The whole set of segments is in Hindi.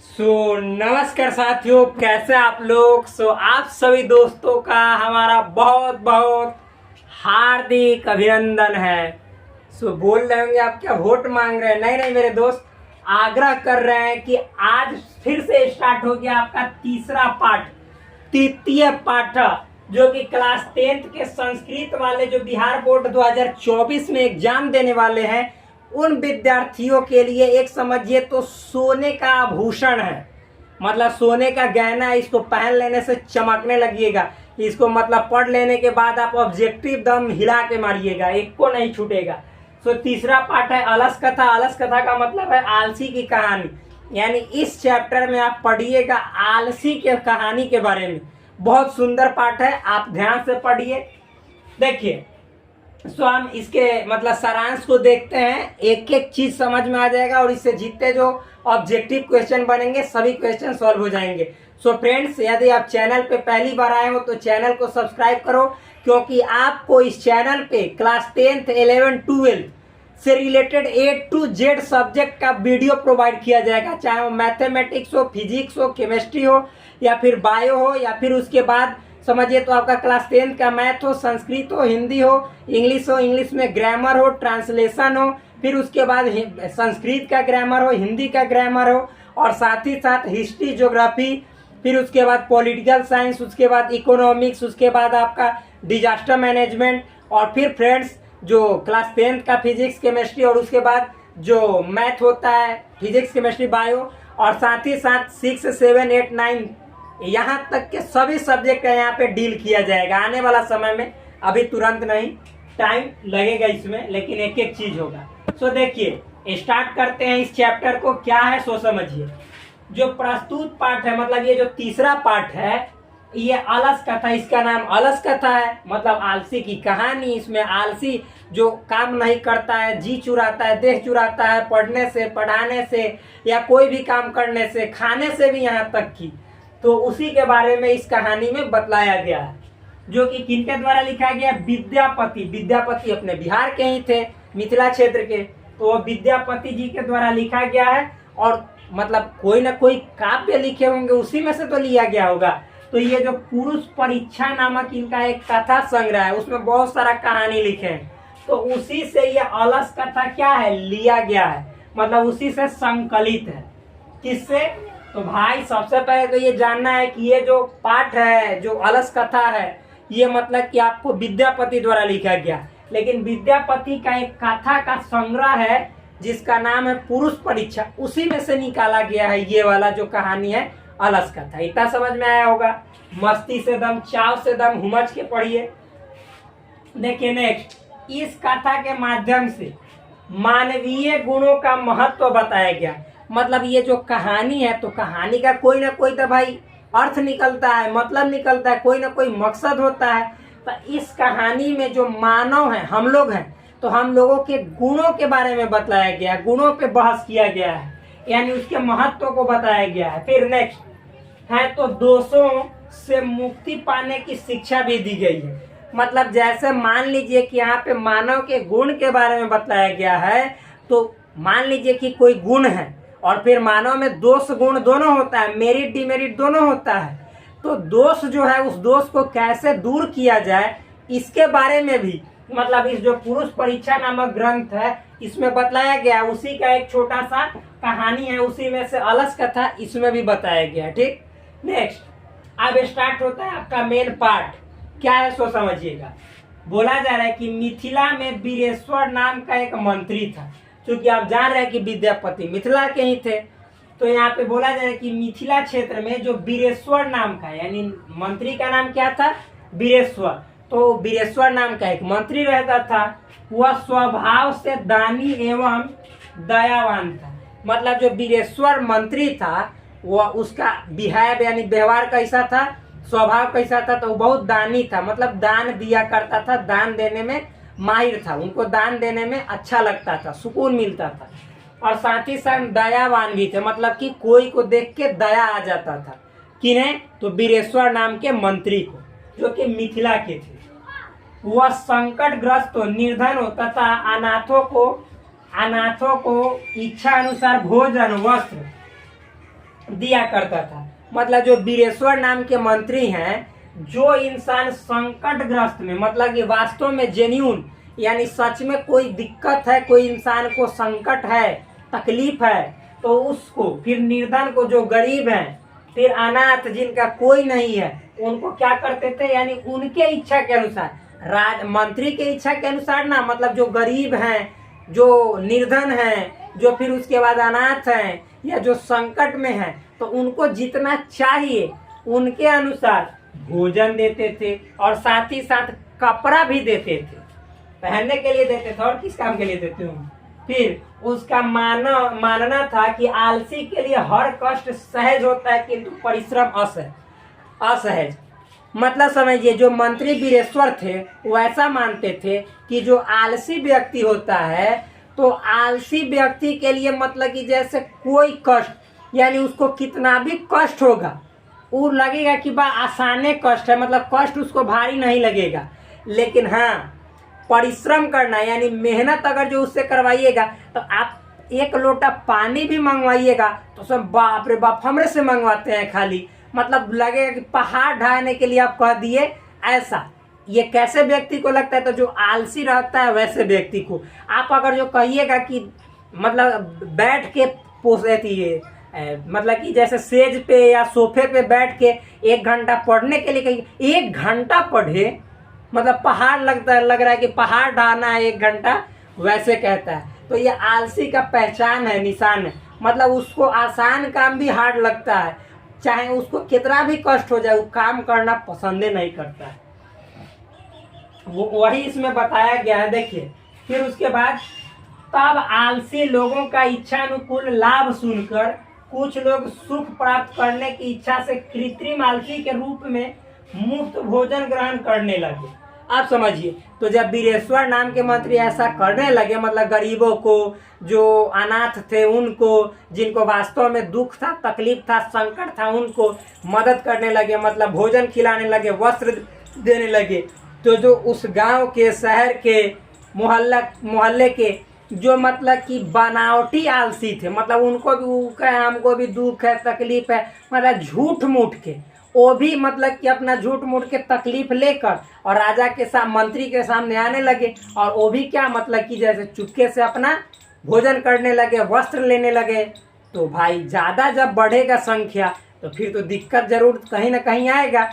नमस्कार साथियों, कैसे आप लोग। आप सभी दोस्तों का हमारा बहुत बहुत हार्दिक अभिनंदन है। बोल रहे होंगे आप क्या वोट मांग रहे हैं। नहीं नहीं मेरे दोस्त, आग्रह कर रहे हैं कि आज फिर से स्टार्ट हो गया आपका तीसरा पाठ, तृतीय पाठ, जो कि क्लास 10th के संस्कृत वाले जो बिहार बोर्ड 2024 में एग्जाम देने वाले हैं, उन विद्यार्थियों के लिए एक समझिए तो सोने का आभूषण है। मतलब सोने का गहना है, इसको पहन लेने से चमकने लगिएगा। इसको मतलब पढ़ लेने के बाद आप ऑब्जेक्टिव दम हिला के मारिएगा, एक को नहीं छूटेगा। तीसरा पार्ट है अलस कथा। अलस कथा का मतलब है आलसी की कहानी। यानी इस चैप्टर में आप पढ़िएगा आलसी के कहानी के बारे में। बहुत सुंदर पाठ है, आप ध्यान से पढ़िए। देखिए, हम इसके मतलब सारांश को देखते हैं, एक एक चीज समझ में आ जाएगा और इससे जितने जो ऑब्जेक्टिव क्वेश्चन बनेंगे सभी क्वेश्चन सॉल्व हो जाएंगे। फ्रेंड्स, यदि आप चैनल पे पहली बार आए हो तो चैनल को सब्सक्राइब करो, क्योंकि आपको इस चैनल पे क्लास 10th 11 12 से related A to Z subject का वीडियो प्रोवाइड किया जाएगा, चाहे वो मैथमेटिक्स हो, फिजिक्स हो, केमिस्ट्री हो, या फिर बायो हो, या फिर उसके बाद समझिए तो आपका क्लास 10th का मैथ हो, संस्कृत हो, हिंदी हो, इंग्लिश में ग्रामर हो, ट्रांसलेशन हो, फिर उसके बाद संस्कृत का ग्रामर हो, हिंदी का ग्रामर हो, और साथ ही साथ हिस्ट्री, ज्योग्राफी, फिर उसके बाद पॉलिटिकल साइंस, उसके बाद इकोनॉमिक्स, उसके बाद आपका डिजास्टर मैनेजमेंट, और फिर फ्रेंड्स जो क्लास 10th का फिजिक्स, केमिस्ट्री, और उसके बाद जो मैथ होता है फिजिक्स, केमिस्ट्री, बायो, और साथ ही साथ 6 7 8 9 यहाँ तक के सभी सब्जेक्ट का यहाँ पे डील किया जाएगा आने वाला समय में। अभी तुरंत नहीं, टाइम लगेगा इसमें, लेकिन एक एक चीज होगा। देखिए, स्टार्ट करते हैं इस चैप्टर को। क्या है समझिए। जो प्रस्तुत पाठ है, मतलब ये जो तीसरा पाठ है, ये अलस कथा, इसका नाम अलस कथा है, मतलब आलसी की कहानी। इसमें आलसी जो काम नहीं करता है, जी चुराता है, देह चुराता है, पढ़ने से, पढ़ाने से, या कोई भी काम करने से, खाने से भी यहाँ तक की, तो उसी के बारे में इस कहानी में बतलाया गया है। जो कि किनके द्वारा लिखा गया? विद्यापति। विद्यापति अपने बिहार के ही थे, मिथिला क्षेत्र के, तो वो विद्यापति जी के द्वारा लिखा गया है। और मतलब कोई ना कोई काव्य लिखे होंगे, उसी में से तो लिया गया होगा। तो ये जो पुरुष परीक्षा नामक इनका एक कथा संग्रह है, उसमें बहुत सारा कहानी लिखे हैं, तो उसी से ये अलस कथा क्या है, लिया गया है, मतलब उसी से संकलित है। किससे? तो भाई सबसे पहले तो ये जानना है कि ये जो पाठ है, जो अलस कथा है, ये मतलब कि आपको विद्यापति द्वारा लिखा गया। लेकिन विद्यापति का एक कथा का संग्रह है जिसका नाम है पुरुष परीक्षा, उसी में से निकाला गया है ये वाला जो कहानी है अलस कथा। इतना समझ में आया होगा। मस्ती से दम, चाव से दम, हुमच के पढ़िए। देखिए नेक्स्ट, इस कथा के माध्यम से मानवीय गुणों का महत्व बताया गया। मतलब ये जो कहानी है, तो कहानी का कोई ना कोई तो भाई अर्थ निकलता है, मतलब निकलता है, कोई ना कोई मकसद होता है। तो इस कहानी में जो मानव है, हम लोग हैं, तो हम लोगों के गुणों के बारे में बताया गया है, गुणों पे बहस किया गया है, यानी उसके महत्व को बताया गया है। फिर नेक्स्ट है तो दोषों से मुक्ति पाने की शिक्षा भी दी गई है। मतलब जैसे मान लीजिए कि यहाँ पे मानव के गुण के बारे में बताया गया है, तो मान लीजिए कि कोई गुण है और फिर मानव में दोष गुण दोनों होता है, मेरिट डिमेरिट दोनों होता है। तो दोष जो है, उस दोष को कैसे दूर किया जाए, इसके बारे में भी मतलब इस जो पुरुष परीक्षा नामक ग्रंथ है, इसमें बतलाया गया। उसी का एक छोटा सा कहानी है, उसी में से अलस कथा इसमें भी बताया गया। ठीक, नेक्स्ट अब स्टार्ट होता है आपका मेन पार्ट। क्या है समझिएगा। बोला जा रहा है कि मिथिला में वीरेश्वर नाम का एक मंत्री था। क्योंकि आप जान रहे हैं कि विद्यापति मिथिला के ही थे, तो यहाँ पे बोला जा रहा है कि मिथिला क्षेत्र में जो वीरेश्वर नाम का, यानी मंत्री का नाम क्या था? वीरेश्वर। तो वीरेश्वर नाम का एक मंत्री रहता था। वह स्वभाव से दानी एवं दयावान था। मतलब जो वीरेश्वर मंत्री था, वह उसका बिहेव यानी व्यवहार कैसा था, स्वभाव कैसा था, तो वो बहुत दानी था। मतलब दान दिया करता था, दान देने में माहिर था, उनको दान देने में अच्छा लगता था, सुकून मिलता था। और साथ ही साथ दयावान भी थे, मतलब कि कोई को देख के दया आ जाता था। किन्हें? तो वीरेश्वर नाम के मंत्री को, जो कि मिथिला के थे। वह संकटग्रस्त हो, निर्धन हो तथा अनाथों को इच्छा अनुसार भोजन, वस्त्र दिया करता था। मतलब जो बीरेश्वर नाम के मंत्री हैं, जो इंसान संकटग्रस्त में, मतलब कि वास्तव में जेन्यून यानी सच में कोई दिक्कत है, कोई इंसान को संकट है, तकलीफ है, तो उसको, फिर निर्धन को, जो गरीब हैं, फिर अनाथ जिनका कोई नहीं है, उनको क्या करते थे, यानी उनके इच्छा के अनुसार, मंत्री के इच्छा के अनुसार ना, मतलब जो गरीब हैं, जो निर्धन हैं, जो फिर उसके बाद अनाथ हैं, या जो संकट में हैं, तो उनको जितना चाहिए उनके अनुसार भोजन देते थे, और साथ ही साथ कपड़ा भी देते थे, पहनने के लिए देते थे, और किस काम के लिए देते हूँ। फिर उसका मानना था कि आलसी के लिए हर कष्ट सहज होता है, किंतु परिश्रम असहज। मतलब समझिए, जो मंत्री बीरेश्वर थे वो ऐसा मानते थे कि जो आलसी व्यक्ति होता है, तो आलसी व्यक्ति के लिए मतलब कि जैसे कोई कष्ट, यानी उसको कितना भी कष्ट होगा वो लगेगा कि बा आसाने कष्ट है, मतलब कष्ट उसको भारी नहीं लगेगा। लेकिन हाँ, परिश्रम करना यानी मेहनत अगर जो उससे करवाइएगा, तो आप एक लोटा पानी भी मंगवाइएगा तो सब बाप रे बाप हमरे से मंगवाते हैं खाली, मतलब लगेगा कि पहाड़ ढाने के लिए आप कह दिए ऐसा। ये कैसे व्यक्ति को लगता है, तो जो आलसी रहता है वैसे व्यक्ति को। आप अगर जो कहिएगा कि मतलब बैठ के मतलब कि जैसे सेज पे या सोफे पे बैठ के 1 घंटा पढ़ने के लिए कहिए, 1 घंटा पढ़े, मतलब पहाड़ लग रहा है कि पहाड़ ढाना है 1 घंटा, वैसे कहता है। तो ये आलसी का पहचान है, निशान है। मतलब उसको आसान काम भी हार्ड लगता है, चाहे उसको कितना भी कष्ट हो जाए, वो काम करना पसंद नहीं करता है। वो वही इसमें बताया गया है। देखिए, फिर उसके बाद, तब आलसी लोगों का इच्छा अनुकूल लाभ सुनकर कुछ लोग सुख प्राप्त करने की इच्छा से कृत्रिम आलसी के रूप में मुफ्त भोजन ग्रहण करने लगे। आप समझिए, तो जब बीरेश्वर नाम के मंत्री ऐसा करने लगे, मतलब गरीबों को, जो अनाथ थे उनको, जिनको वास्तव में दुख था, तकलीफ था, संकट था, उनको मदद करने लगे, मतलब भोजन खिलाने लगे, वस्त्र देने लगे, तो जो उस गांव के, शहर के, मोहल्ले के जो मतलब कि बनावटी आलसी थे, मतलब उनको भी हमको भी दुख है, तकलीफ है, मतलब झूठ मूठ के, वो भी मतलब कि अपना झूठ मूठ के तकलीफ लेकर और राजा के साथ, मंत्री के सामने आने लगे, और वो भी क्या मतलब कि जैसे चुपके से अपना भोजन करने लगे, वस्त्र लेने लगे। तो भाई ज़्यादा जब बढ़ेगा संख्या, तो फिर तो दिक्कत जरूर कहीं ना कहीं आएगा।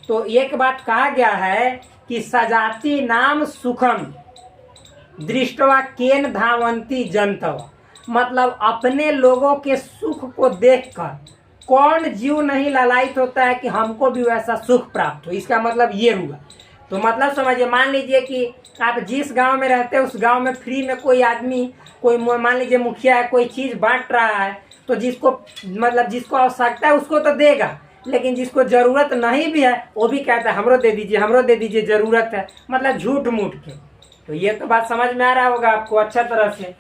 तो एक बात कहा गया है कि सजाति नाम सुखम दृष्टवा केन धावंती जनतवा, मतलब अपने लोगों के सुख को देखकर कौन जीव नहीं लालायित होता है कि हमको भी वैसा सुख प्राप्त हो। इसका मतलब ये हुआ। तो मतलब समझिए, मान लीजिए कि आप जिस गांव में रहते हैं, उस गांव में फ्री में कोई आदमी, कोई मान लीजिए मुखिया है, कोई चीज़ बांट रहा है, तो जिसको मतलब जिसको आवश्यकता है उसको तो देगा, लेकिन जिसको ज़रूरत नहीं भी है वो भी कहता है हमरो दे दीजिए, ज़रूरत है, मतलब झूठ मूठ के। तो ये तो बात समझ में आ रहा होगा आपको अच्छा तरह से।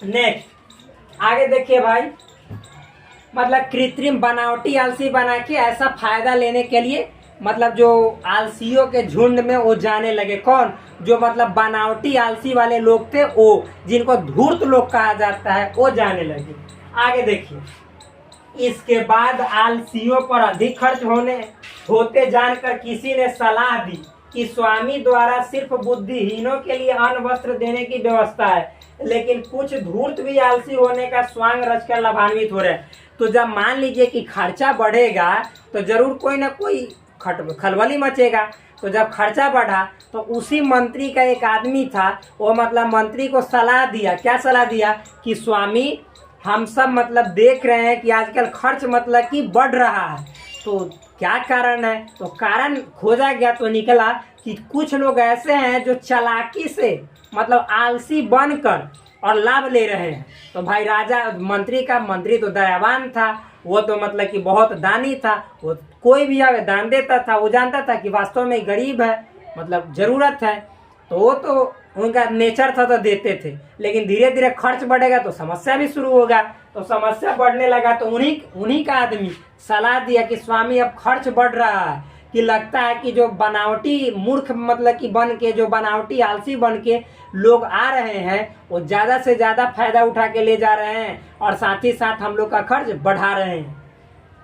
नेक्स्ट आगे देखिए भाई, मतलब कृत्रिम बनावटी आलसी बना के ऐसा फायदा लेने के लिए, मतलब जो आलसियों के झुंड में वो जाने लगे। कौन? जो मतलब बनावटी आलसी वाले लोग थे, वो जिनको धूर्त लोग कहा जाता है, वो जाने लगे। आगे देखिए, इसके बाद आलसियों पर अधिक खर्च होते जानकर किसी ने सलाह दी कि स्वामी द्वारा सिर्फ बुद्धिहीनों के लिए अन्न वस्त्र देने की व्यवस्था है, लेकिन कुछ धूर्त भी आलसी होने का स्वांग रचकर लाभान्वित हो रहे हैं। तो जब मान लीजिए कि खर्चा बढ़ेगा तो जरूर कोई ना कोई खलबली मचेगा। तो जब खर्चा बढ़ा तो उसी मंत्री का एक आदमी था, वो मतलब मंत्री को सलाह दिया। क्या सलाह दिया? कि स्वामी, हम सब मतलब देख रहे हैं कि आजकल खर्च मतलब कि बढ़ रहा है, तो क्या कारण है? तो कारण खोजा गया तो निकला कि कुछ लोग ऐसे हैं जो चालाकी से मतलब आलसी बनकर और लाभ ले रहे हैं। तो भाई मंत्री तो दयावान था, वो तो मतलब कि बहुत दानी था, वो कोई भी आगे दान देता था, वो जानता था कि वास्तव में गरीब है, मतलब ज़रूरत है, तो वो तो उनका नेचर था तो देते थे। लेकिन धीरे धीरे खर्च बढ़ेगा तो समस्या भी शुरू होगा, तो समस्या बढ़ने लगा तो उन्हीं का आदमी सलाह दिया कि स्वामी अब खर्च बढ़ रहा है, कि लगता है कि जो बनावटी मूर्ख मतलब कि बन के, जो बनावटी आलसी बन के लोग आ रहे हैं वो ज़्यादा से ज़्यादा फायदा उठा के ले जा रहे हैं और साथ ही साथ हम लोग का खर्च बढ़ा रहे हैं।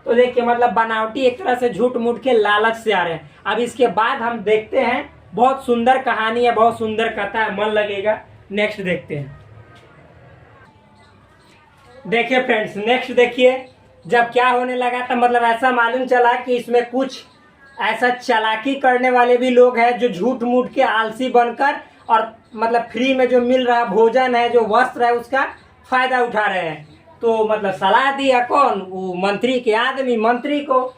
तो देखिए मतलब बनावटी एक तरह से झूठ मूठ के लालच से आ रहे हैं। अब इसके बाद हम देखते हैं, बहुत सुंदर कहानी है, बहुत सुंदर कथा है, मन लगेगा। नेक्स्ट देखते हैं। देखिए फ्रेंड्स, नेक्स्ट देखिए, जब क्या होने लगा था, मतलब ऐसा मालूम चला कि इसमें कुछ ऐसा चालाकी करने वाले भी लोग हैं जो झूठ मूठ के आलसी बनकर और मतलब फ्री में जो मिल रहा भोजन है, जो वस्त्र है, उसका फायदा उठा रहे हैं। तो मतलब सलाह दिया कौन? वो मंत्री के आदमी, मंत्री को।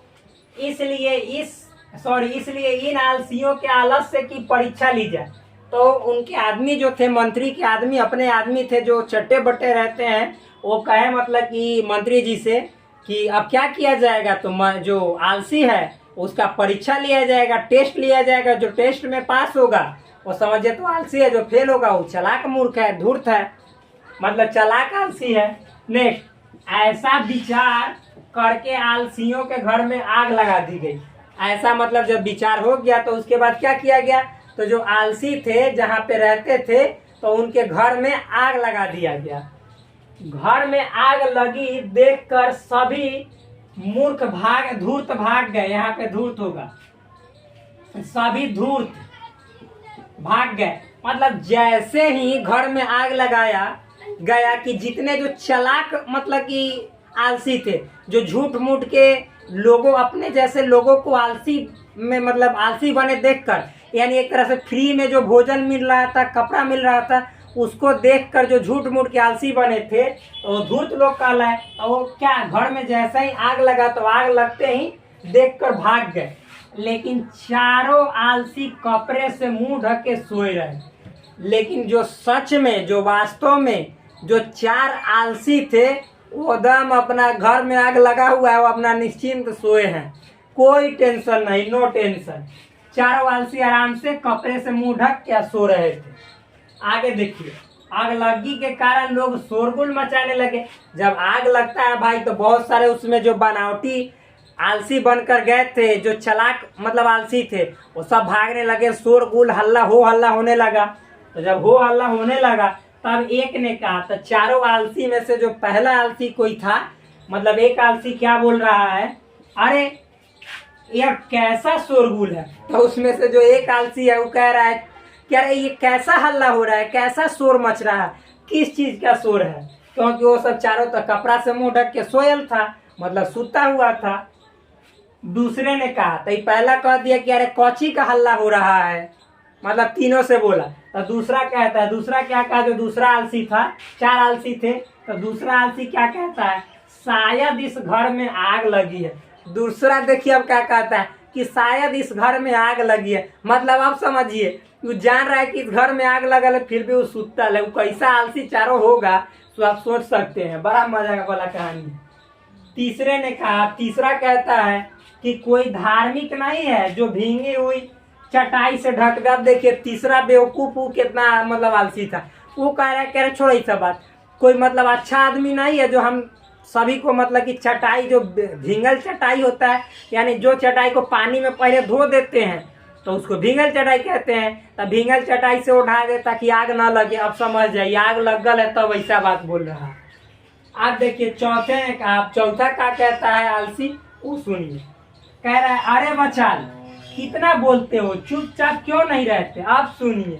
इसलिए इन आलसियों के आलस्य की परीक्षा ली जाए। तो उनके आदमी जो थे, मंत्री के आदमी अपने आदमी थे जो चट्टे बट्टे रहते हैं, वो कहे मतलब कि मंत्री जी से कि अब क्या किया जाएगा, तो जो आलसी है उसका परीक्षा लिया जाएगा, टेस्ट लिया जाएगा। जो टेस्ट में पास होगा वो समझे तो आलसी है, जो फेल होगा वो चालाक मूर्ख है, धूर्त है, मतलब चालाक आलसी है। नेक्स्ट, ऐसा विचार करके आलसियों के घर में आग लगा दी गई। ऐसा मतलब जब विचार हो गया तो उसके बाद क्या किया गया, तो जो आलसी थे जहाँ पे रहते थे तो उनके घर में आग लगा दिया गया। घर में आग लगी देखकर सभी धूर्त भाग गए। यहाँ पे धूर्त होगा, सभी धूर्त भाग गए। मतलब जैसे ही घर में आग लगाया गया कि जितने जो चालाक मतलब कि आलसी थे, जो झूठ मूठ के लोगों, अपने जैसे लोगों को आलसी में मतलब आलसी बने देखकर, यानी एक तरह से फ्री में जो भोजन मिल रहा था, कपड़ा मिल रहा था, उसको देखकर जो झूठ मूठ के आलसी बने थे तो धूर्त लोग कहलाए। तो वो क्या, घर में जैसा ही आग लगा तो आग लगते ही देखकर भाग गए। लेकिन चारों आलसी कपड़े से मुंह ढक के सोए रहे। लेकिन जो सच में, जो वास्तव में जो चार आलसी थे वो दम अपना घर में आग लगा हुआ है, वो अपना निश्चिंत सोए हैं, कोई टेंशन नहीं, नो टेंशन। चारों आलसी आराम से कपड़े से मुंह ढक के सो रहे थे। आगे देखिए, आग लगी के कारण लोग शोरगुल मचाने लगे। जब आग लगता है भाई तो बहुत सारे उसमें जो बनावटी आलसी बनकर गए थे, जो चालाक मतलब आलसी थे, वो सब भागने लगे, शोरगुल हल्ला होने लगा। तो जब हो हल्ला होने लगा तब एक ने कहा, तो चारों आलसी में से जो पहला आलसी कोई था, मतलब एक आलसी क्या बोल रहा है, अरे यह कैसा शोरगुल है। तो उसमें से जो एक आलसी है वो कह रहा है कि अरे ये कैसा हल्ला हो रहा है, कैसा शोर मच रहा है, किस चीज का शोर है, क्योंकि वो सब चारों तक कपड़ा से मुंह ढक के सोयल था, मतलब सूता हुआ था। दूसरे ने कहा, तो पहला कह दिया कि अरे कौची का हल्ला हो रहा है, मतलब तीनों से बोला। तो दूसरा कहता है, दूसरा क्या कहा, जो दूसरा आलसी था, चार आलसी थे, तो दूसरा आलसी क्या कहता है, शायद इस घर में आग लगी है। दूसरा देखिए अब क्या कहता है कि शायद इस घर में आग लगी है। मतलब आप समझिए, वो जान रहा है कि इस घर में आग लगा है, फिर भी वो सुतता है। वो कैसा आलसी चारों होगा तो आप सोच सकते हैं, बड़ा मजा वाला कहानी। तीसरे ने कहा, तीसरा कहता है कि कोई धार्मिक नहीं है जो भींगी हुई चटाई से ढक दे। अब देखिए तीसरा बेवकूफ कितना मतलब आलसी था, वो कह रहा है छोड़ो ये सब बात, कोई मतलब अच्छा आदमी नहीं है जो हम सभी को मतलब कि चटाई, जो भींगल चटाई होता है, यानी जो चटाई को पानी में पहले धो देते हैं तो उसको भींगल चटाई कहते हैं, तब भींगल चटाई से उठा देता कि आग ना लगे। अब समझ जाइए आग लगल है तब ऐसा बात बोल रहा है। आप देखिए चौथा क्या कहता है आलसी, वो सुनिए। कह रहा है, अरे बचाल कितना बोलते हो, चुपचाप क्यों नहीं रहते। आप सुनिए,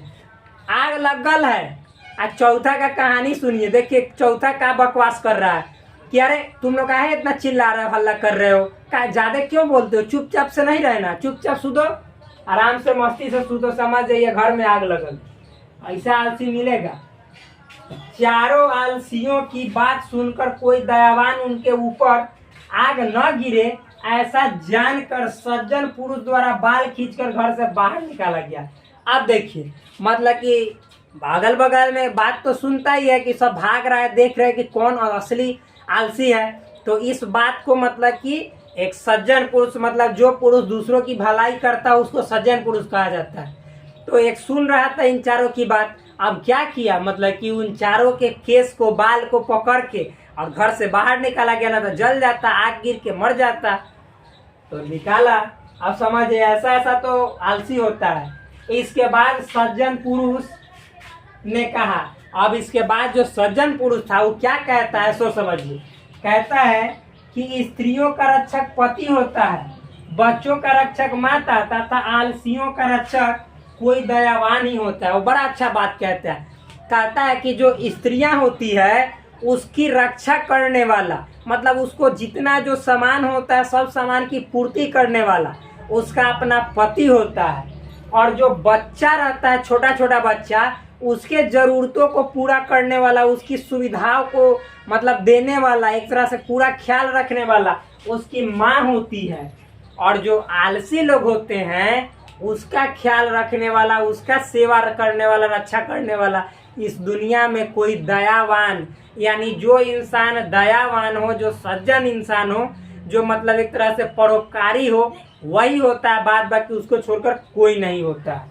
आग लगल है। आज चौथा का कहानी सुनिए। देखिए चौथा का बकवास कर रहा है कि अरे तुम लोग काहे इतना चिल्ला रहे हो, हल्ला कर रहे हो, क्या ज्यादा क्यों बोलते हो, चुपचाप से नहीं रहना, चुपचाप सुधो, आराम से मस्ती से सुधो, समझ जाइए घर में आग लगल। ऐसा आलसी मिलेगा। चारों आलसियों की बात सुनकर कोई दयावान उनके ऊपर आग न गिरे ऐसा जानकर सज्जन पुरुष द्वारा बाल खींचकर घर से बाहर निकाला गया। अब देखिए मतलब कि अगल बगल में बात तो सुनता ही है कि सब भाग रहा है, देख रहे हैं कि कौन असली आलसी है। तो इस बात को मतलब कि एक सज्जन पुरुष, मतलब जो पुरुष दूसरों की भलाई करता है उसको सज्जन पुरुष कहा जाता है। तो एक सुन रहा था इन चारों की बात। अब क्या किया, मतलब कि उन चारों के केस को, बाल को पकड़ के और घर से बाहर निकाला गया, ना तो जल जाता, आग गिर के मर जाता। तो निकाला, अब समझिए ऐसा ऐसा तो आलसी होता है। इसके बाद सज्जन पुरुष ने कहा, अब इसके बाद जो सज्जन पुरुष था वो क्या कहता है सो समझिए। कहता है कि स्त्रियों का रक्षक पति होता है, बच्चों का रक्षक माता तथा आलसियों का रक्षक कोई दयावान ही होता है। वो बड़ा अच्छा बात कहता है। कहता है कि जो स्त्रियां होती है उसकी रक्षा करने वाला, मतलब उसको जितना जो सामान होता है सब सामान की पूर्ति करने वाला उसका अपना पति होता है। और जो बच्चा रहता है, छोटा छोटा बच्चा, उसके ज़रूरतों को पूरा करने वाला, उसकी सुविधाओं को मतलब देने वाला, एक तरह से पूरा ख्याल रखने वाला उसकी माँ होती है। और जो आलसी लोग होते हैं उसका ख्याल रखने वाला, उसका सेवा करने वाला, रक्षा करने वाला इस दुनिया में कोई दयावान, यानी जो इंसान दयावान हो, जो सज्जन इंसान हो, जो मतलब एक तरह से परोपकारी हो, वही होता है। बाद बाकी उसको छोड़कर कोई नहीं होता।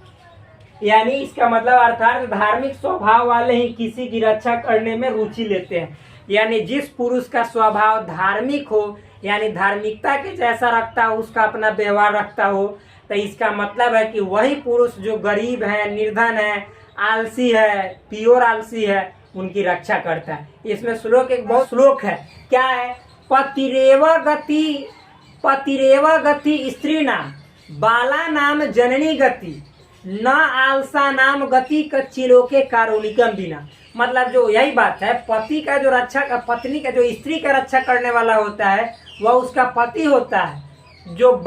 यानी इसका मतलब अर्थात धार्मिक स्वभाव वाले ही किसी की रक्षा करने में रुचि लेते हैं। यानी जिस पुरुष का स्वभाव धार्मिक हो, यानी धार्मिकता के जैसा रखता हो, उसका अपना व्यवहार रखता हो, तो इसका मतलब है कि वही पुरुष जो गरीब है, निर्धन है, आलसी है, प्योर आलसी है, उनकी रक्षा करता है। इसमें श्लोक एक बहुत श्लोक है, क्या है? पतिरेव गति स्त्री नाम, बाला नाम जननी गति, न आलसा नाम गति कच्चिलो के कारुणिकम बिना। मतलब जो यही बात है, पति का जो रक्षा, पत्नी का जो स्त्री का रक्षा करने वाला होता है वह उसका पति होता है। जो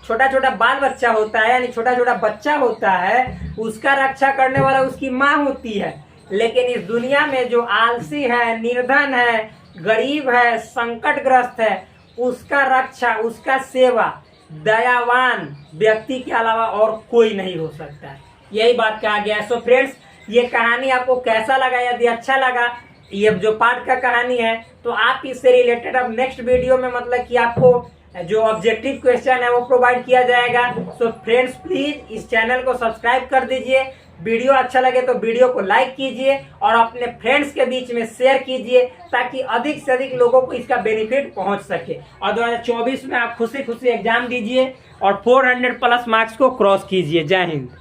छोटा छोटा बाल बच्चा होता है, यानी छोटा छोटा बच्चा होता है, उसका रक्षा करने वाला उसकी माँ होती है। लेकिन इस दुनिया में जो आलसी है, निर्धन है, गरीब है, संकटग्रस्त है, उसका रक्षा, उसका सेवा दयावान व्यक्ति के अलावा और कोई नहीं हो सकता है। यही बात कहा गया है। सो फ्रेंड्स, ये कहानी आपको कैसा लगा? यदि अच्छा लगा, ये जो पार्ट का कहानी है, तो आप इससे रिलेटेड अब नेक्स्ट वीडियो में मतलब कि आपको जो ऑब्जेक्टिव क्वेश्चन है वो प्रोवाइड किया जाएगा। सो फ्रेंड्स, प्लीज इस चैनल को सब्सक्राइब कर दीजिए। वीडियो अच्छा लगे तो वीडियो को लाइक कीजिए और अपने फ्रेंड्स के बीच में शेयर कीजिए, ताकि अधिक से अधिक लोगों को इसका बेनिफिट पहुंच सके। और 2024 में आप खुशी खुशी एग्जाम दीजिए और 400 प्लस मार्क्स को क्रॉस कीजिए। जय हिंद।